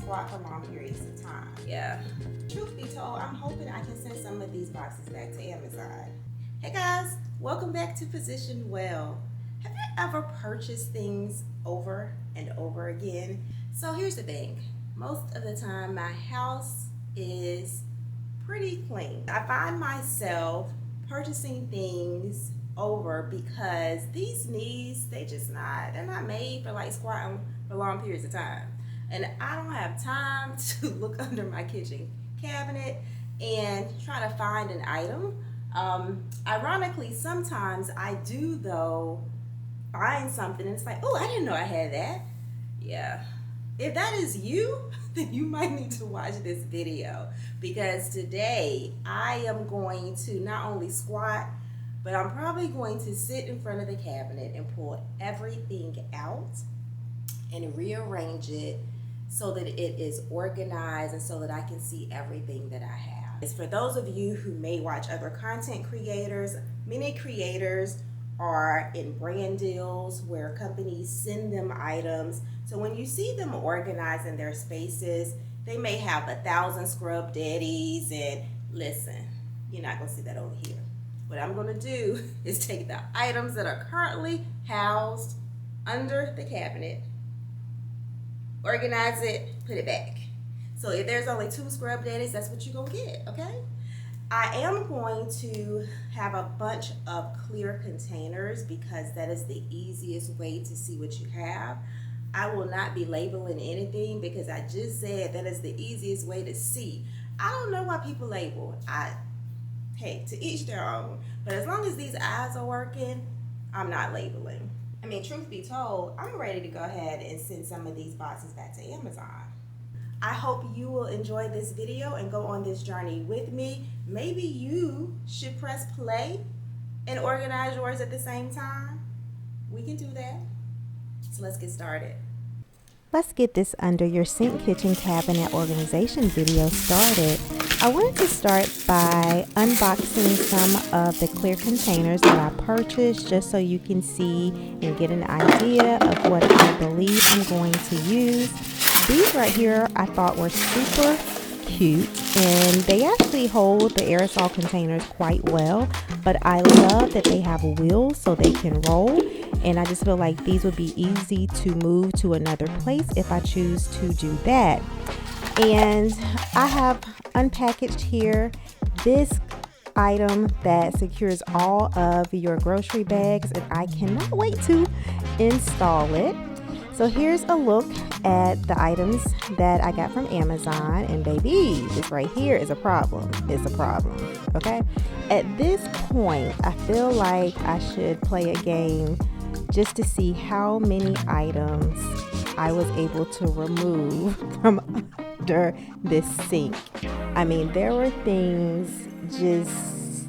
squat for long periods of time. Yeah. Truth be told, I'm hoping I can send some of these boxes back to Amazon. Hey guys, welcome back to Position Well. Have you ever purchased things over and over again? So here's the thing. Most of the time my house is pretty clean. I find myself purchasing things over because these knees, they're not made for like squatting for long periods of time. And I don't have time to look under my kitchen cabinet and try to find an item. Ironically, sometimes I do though find something and it's like, oh, I didn't know I had that. Yeah. If that is you, then you might need to watch this video, because today I am going to not only squat, but I'm probably going to sit in front of the cabinet and pull everything out and rearrange it so that it is organized and so that I can see everything that I have. It's for those of you who may watch other content creators, many creators are in brand deals where companies send them items. So when you see them organized in their spaces, they may have 1,000 scrub daddies, and listen, you're not gonna see that over here. What I'm gonna do is take the items that are currently housed under the cabinet, organize it, put it back. So if there's only 2 scrub daddies, that's what you're gonna get, okay? I am going to have a bunch of clear containers because that is the easiest way to see what you have. I will not be labeling anything because I just said that is the easiest way to see. I don't know why people label. Hey, to each their own. But as long as these eyes are working, I'm not labeling. I mean, truth be told, I'm ready to go ahead and send some of these boxes back to Amazon. I hope you will enjoy this video and go on this journey with me. Maybe you should press play and organize yours at the same time. We can do that. So let's get started. Let's get this under your sink kitchen cabinet organization video started. I wanted to start by unboxing some of the clear containers that I purchased just so you can see and get an idea of what I believe I'm going to use. These right here I thought were super cute, and they actually hold the aerosol containers quite well, but I love that they have wheels so they can roll, and I just feel like these would be easy to move to another place if I choose to do that. And I have unpackaged here this item that secures all of your grocery bags, and I cannot wait to install it. So here's a look at the items that I got from Amazon, and baby, this right here is a problem. It's a problem, okay? At this point, I feel like I should play a game just to see how many items I was able to remove from under this sink. I mean, there were things just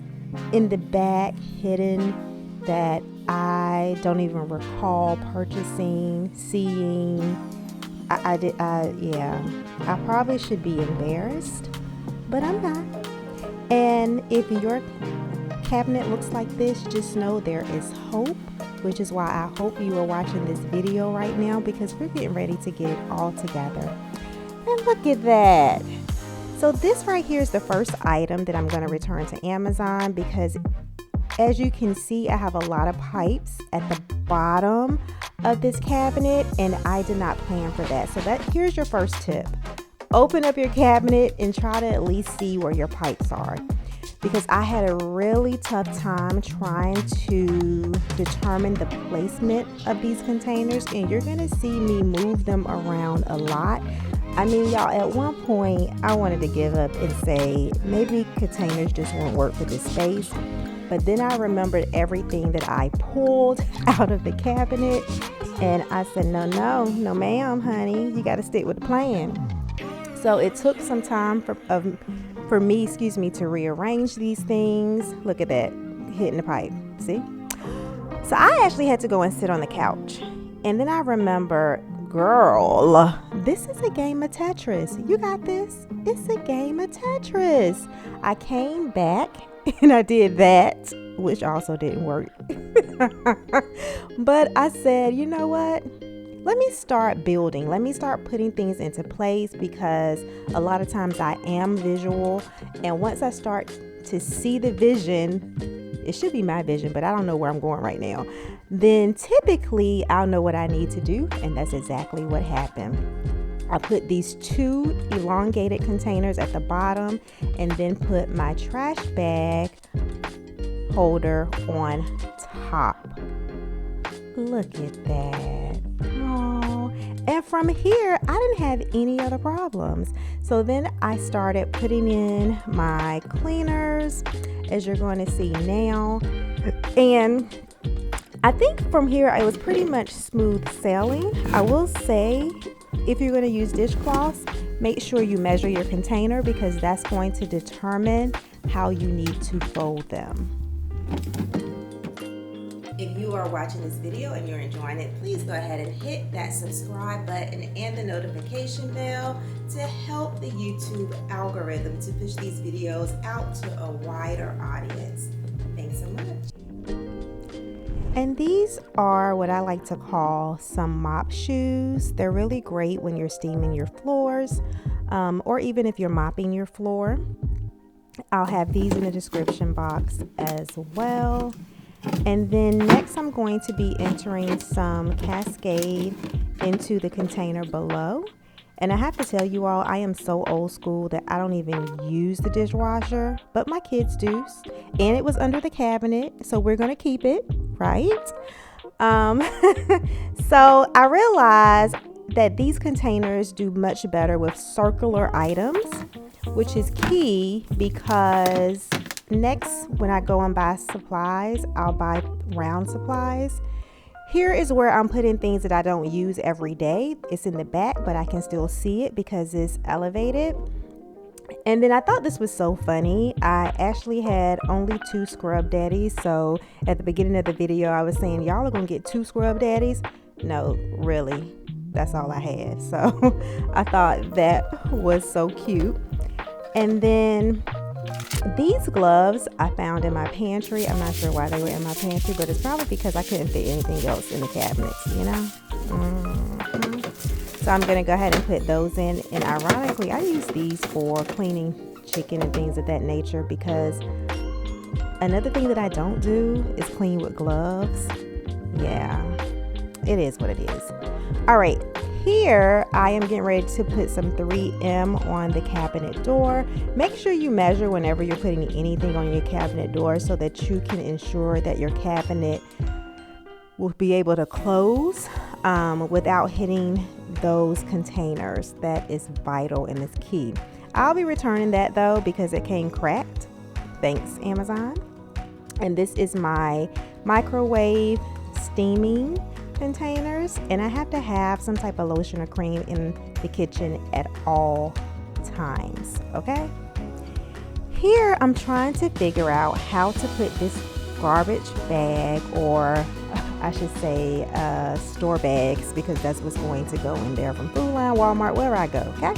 in the back hidden that I don't even recall purchasing, seeing. I probably should be embarrassed, but I'm not. And if your cabinet looks like this, just know there is hope, which is why I hope you are watching this video right now, because we're getting ready to get it all together. And look at that. So this right here is the first item that I'm going to return to Amazon, because as you can see, I have a lot of pipes at the bottom of this cabinet, and I did not plan for that. So here's your first tip. Open up your cabinet and try to at least see where your pipes are, because I had a really tough time trying to determine the placement of these containers, and you're gonna see me move them around a lot. I mean, y'all, at one point I wanted to give up and say maybe containers just won't work for this space. But then I remembered everything that I pulled out of the cabinet, and I said, no ma'am, honey, you got to stick with the plan. So it took some time for me to rearrange these things. Look at that, hitting the pipe, see? So I actually had to go and sit on the couch. And then I remember, girl, this is a game of Tetris. You got this. It's a game of Tetris. I came back and I did that, which also didn't work. But I said, you know what? let me start building. Let me start putting things into place, because a lot of times I am visual. And once I start to see the vision, it should be my vision, but I don't know where I'm going right now, then typically I'll know what I need to do. And that's exactly what happened. I put these 2 elongated containers at the bottom, and then put my trash bag holder on top. Look at that. Oh, and from here, I didn't have any other problems. So then I started putting in my cleaners, as you're going to see now. And I think from here, it was pretty much smooth sailing. I will say, if you're going to use dishcloths, make sure you measure your container, because that's going to determine how you need to fold them. If you are watching this video and you're enjoying it, please go ahead and hit that subscribe button and the notification bell to help the YouTube algorithm to push these videos out to a wider audience. Thanks so much. And these are what I like to call some mop shoes. They're really great when you're steaming your floors, or even if you're mopping your floor. I'll have these in the description box as well. And then next, I'm going to be entering some Cascade into the container below. And I have to tell you all, I am so old school that I don't even use the dishwasher, but my kids do. And it was under the cabinet, so we're going to keep it, right? So I realized that these containers do much better with circular items, which is key, because next, when I go and buy supplies, I'll buy round supplies. Here is where I'm putting things that I don't use every day. It's in the back, but I can still see it because it's elevated. And then I thought this was so funny. I actually had only 2 scrub daddies. So at the beginning of the video, I was saying, y'all are going to get 2 scrub daddies. No, really, that's all I had. So I thought that was so cute. And then these gloves I found in my pantry. I'm not sure why they were in my pantry, but it's probably because I couldn't fit anything else in the cabinets, you know? So I'm going to go ahead and put those in. And ironically, I use these for cleaning chicken and things of that nature, because another thing that I don't do is clean with gloves. Yeah, it is what it is. All right. Here, I am getting ready to put some 3M on the cabinet door. Make sure you measure whenever you're putting anything on your cabinet door, so that you can ensure that your cabinet will be able to close without hitting those containers. That is vital and is key. I'll be returning that though, because it came cracked. Thanks, Amazon. And this is my microwave steaming containers, and I have to have some type of lotion or cream in the kitchen at all times. Okay, here I'm trying to figure out how to put this garbage bag, or I should say store bags, because that's what's going to go in there from Food Line, Walmart, wherever I go. Okay,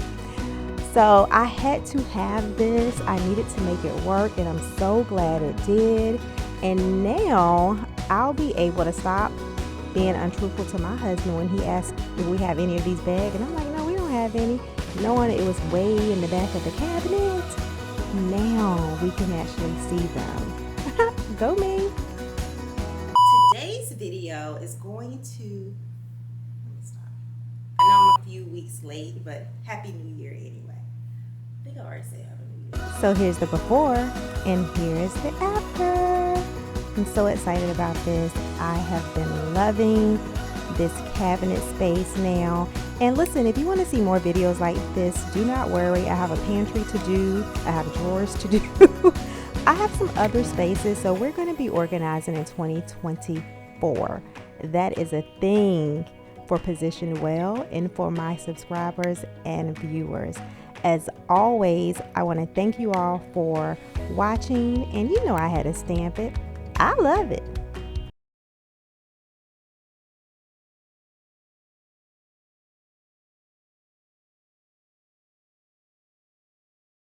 so I had to have this. I needed to make it work, and I'm so glad it did. And now I'll be able to stop being untruthful to my husband when he asked if we have any of these bags, and I'm like, no, we don't have any, knowing it was way in the back of the cabinet. Now we can actually see them. Go me. Today's video is going to, let me stop. I know I'm a few weeks late, but Happy New Year anyway. I think I already said Happy New Year. So here's the before, and here's the after. I'm so excited about this. I have been loving this cabinet space now. And listen, if you want to see more videos like this, do not worry. I have a pantry to do. I have drawers to do. I have some other spaces, so we're going to be organizing in 2024. That is a thing for Position Well and for my subscribers and viewers. As always, I want to thank you all for watching, and you know I had to stamp it. I love it.